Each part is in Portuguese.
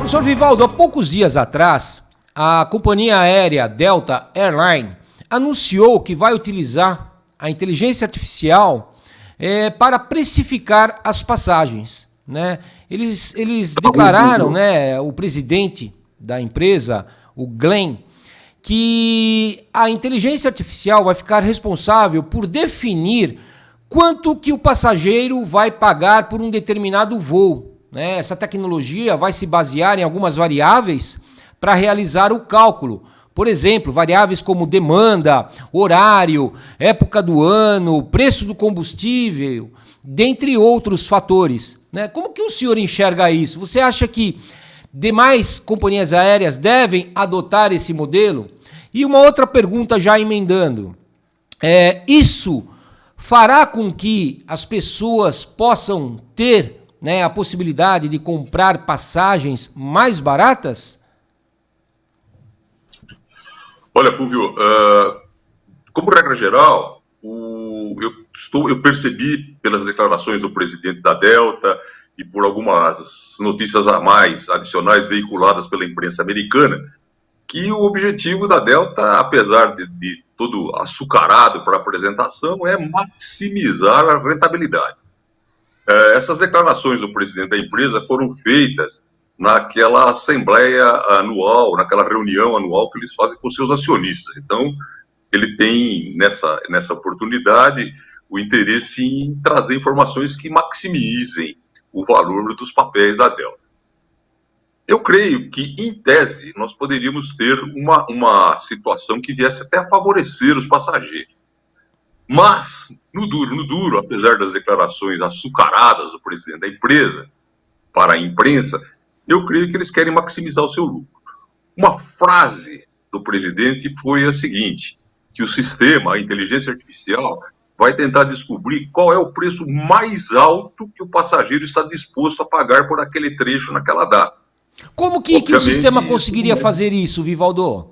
Professor Vivaldo, há poucos dias atrás, a companhia aérea Delta Airline anunciou que vai utilizar a inteligência artificial para precificar as passagens, né? Eles declararam, né, o presidente da empresa, o Glenn, que a inteligência artificial vai ficar responsável por definir quanto que o passageiro vai pagar por um determinado voo, né? Essa tecnologia vai se basear em algumas variáveis para realizar o cálculo. Por exemplo, variáveis como demanda, horário, época do ano, preço do combustível, dentre outros fatores, né? Como que o senhor enxerga isso? Você acha que demais companhias aéreas devem adotar esse modelo? E uma outra pergunta já emendando. Isso fará com que as pessoas possam ter, né, a possibilidade de comprar passagens mais baratas? Olha, Fulvio, como regra geral, eu percebi pelas declarações do presidente da Delta e por algumas notícias a mais adicionais veiculadas pela imprensa americana, que o objetivo da Delta, apesar de todo açucarado para a apresentação, é maximizar a rentabilidade. Essas declarações do presidente da empresa foram feitas naquela assembleia anual, naquela reunião anual que eles fazem com seus acionistas. Então, ele tem, nessa oportunidade, o interesse em trazer informações que maximizem o valor dos papéis da Delta. Eu creio que, em tese, nós poderíamos ter uma situação que viesse até a favorecer os passageiros. Mas, no duro, apesar das declarações açucaradas do presidente da empresa para a imprensa, eu creio que eles querem maximizar o seu lucro. Uma frase do presidente foi a seguinte, que o sistema, a inteligência artificial, vai tentar descobrir qual é o preço mais alto que o passageiro está disposto a pagar por aquele trecho naquela data. Como que o sistema conseguiria fazer isso, Vivaldo?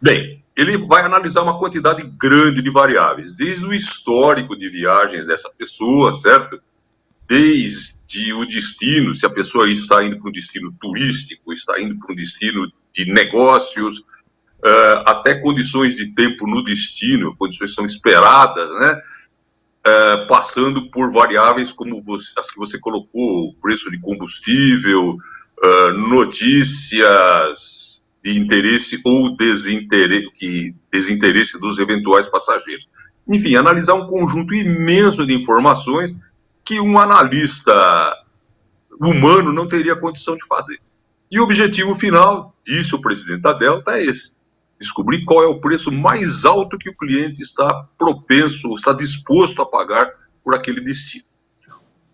Bem, ele vai analisar uma quantidade grande de variáveis, desde o histórico de viagens dessa pessoa, certo? Desde o destino, se a pessoa está indo para um destino turístico, está indo para um destino de negócios, até condições de tempo no destino, condições são esperadas, né? Passando por variáveis como as que você colocou, o preço de combustível, notícias de interesse ou desinteresse dos eventuais passageiros. Enfim, analisar um conjunto imenso de informações que um analista humano não teria condição de fazer. E o objetivo final, disse o presidente da Delta, é esse: descobrir qual é o preço mais alto que o cliente está propenso, está disposto a pagar por aquele destino.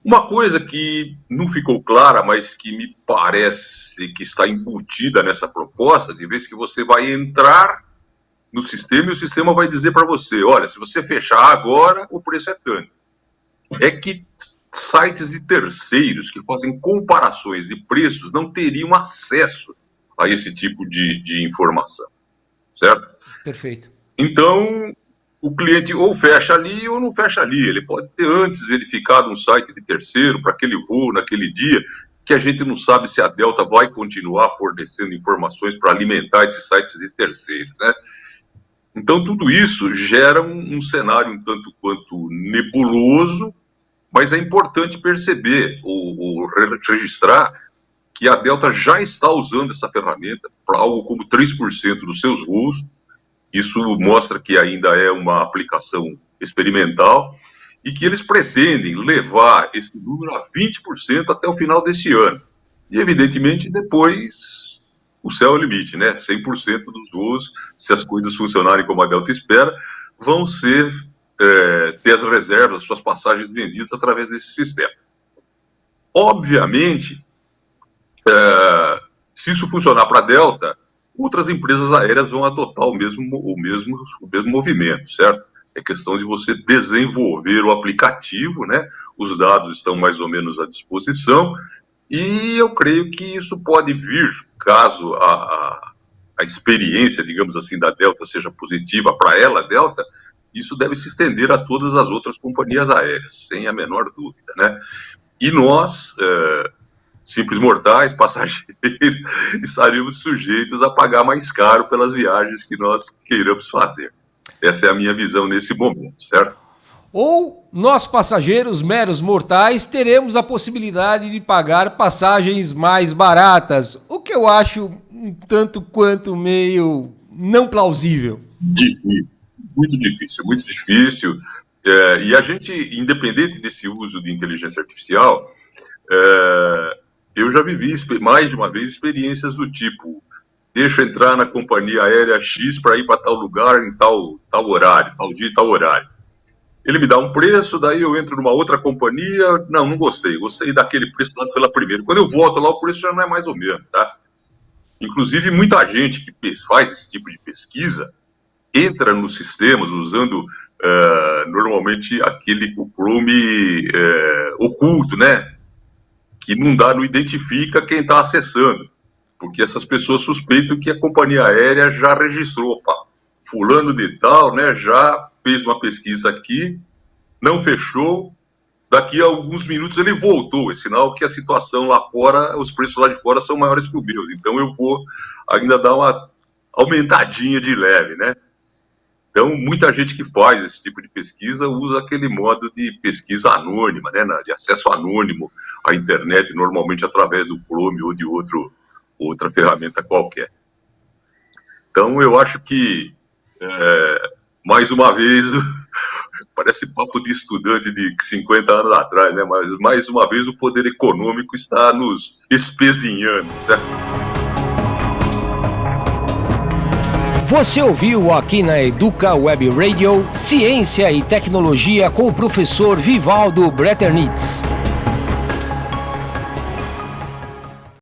Uma coisa que não ficou clara, mas que me parece que está embutida nessa proposta, de vez que você vai entrar no sistema e o sistema vai dizer para você, olha, se você fechar agora, o preço é tanto. É que sites de terceiros que fazem comparações de preços não teriam acesso a esse tipo de informação, certo? Perfeito. Então, o cliente ou fecha ali ou não fecha ali. Ele pode ter antes verificado um site de terceiro para aquele voo naquele dia, que a gente não sabe se a Delta vai continuar fornecendo informações para alimentar esses sites de terceiros, né? Então, tudo isso gera um cenário um tanto quanto nebuloso, mas é importante perceber ou registrar que a Delta já está usando essa ferramenta para algo como 3% dos seus voos. Isso mostra que ainda é uma aplicação experimental e que eles pretendem levar esse número a 20% até o final desse ano. E, evidentemente, depois o céu é o limite, né? 100% dos voos, se as coisas funcionarem como a Delta espera, vão ter as reservas, suas passagens vendidas através desse sistema. Obviamente, se isso funcionar para a Delta, outras empresas aéreas vão adotar o mesmo movimento, certo? É questão de você desenvolver o aplicativo, né? Os dados estão mais ou menos à disposição e eu creio que isso pode vir, caso a experiência, digamos assim, da Delta seja positiva para ela, Delta, isso deve se estender a todas as outras companhias aéreas, sem a menor dúvida, né? E nós, simples mortais, passageiros, estaríamos sujeitos a pagar mais caro pelas viagens que nós queiramos fazer. Essa é a minha visão nesse momento, certo? Ou nós, passageiros meros mortais, teremos a possibilidade de pagar passagens mais baratas, o que eu acho um tanto quanto meio não plausível. Difícil, muito difícil, muito difícil. E a gente, independente desse uso de inteligência artificial, eu já vivi mais de uma vez experiências do tipo: deixa eu entrar na companhia aérea X para ir para tal lugar em tal horário, tal dia e tal horário. Ele me dá um preço, daí eu entro numa outra companhia, não gostei daquele preço dado pela primeira. Quando eu volto lá, o preço já não é mais o mesmo, tá? Inclusive, muita gente que faz esse tipo de pesquisa entra nos sistemas usando normalmente o Chrome oculto, né? Que não identifica quem está acessando, porque essas pessoas suspeitam que a companhia aérea já registrou, opa, fulano de tal, né, já fez uma pesquisa aqui, não fechou, daqui a alguns minutos ele voltou, é sinal que a situação lá fora, os preços lá de fora são maiores que o meu, então eu vou ainda dar uma aumentadinha de leve, né? Então, muita gente que faz esse tipo de pesquisa usa aquele modo de pesquisa anônima, né, de acesso anônimo à internet, normalmente através do Chrome ou de outra ferramenta qualquer. Então, eu acho que, mais uma vez, parece papo de estudante de 50 anos atrás, né, mas mais uma vez o poder econômico está nos espezinhando, certo? Você ouviu aqui na Educa Web Radio Ciência e Tecnologia com o professor Vivaldo Bretternitz.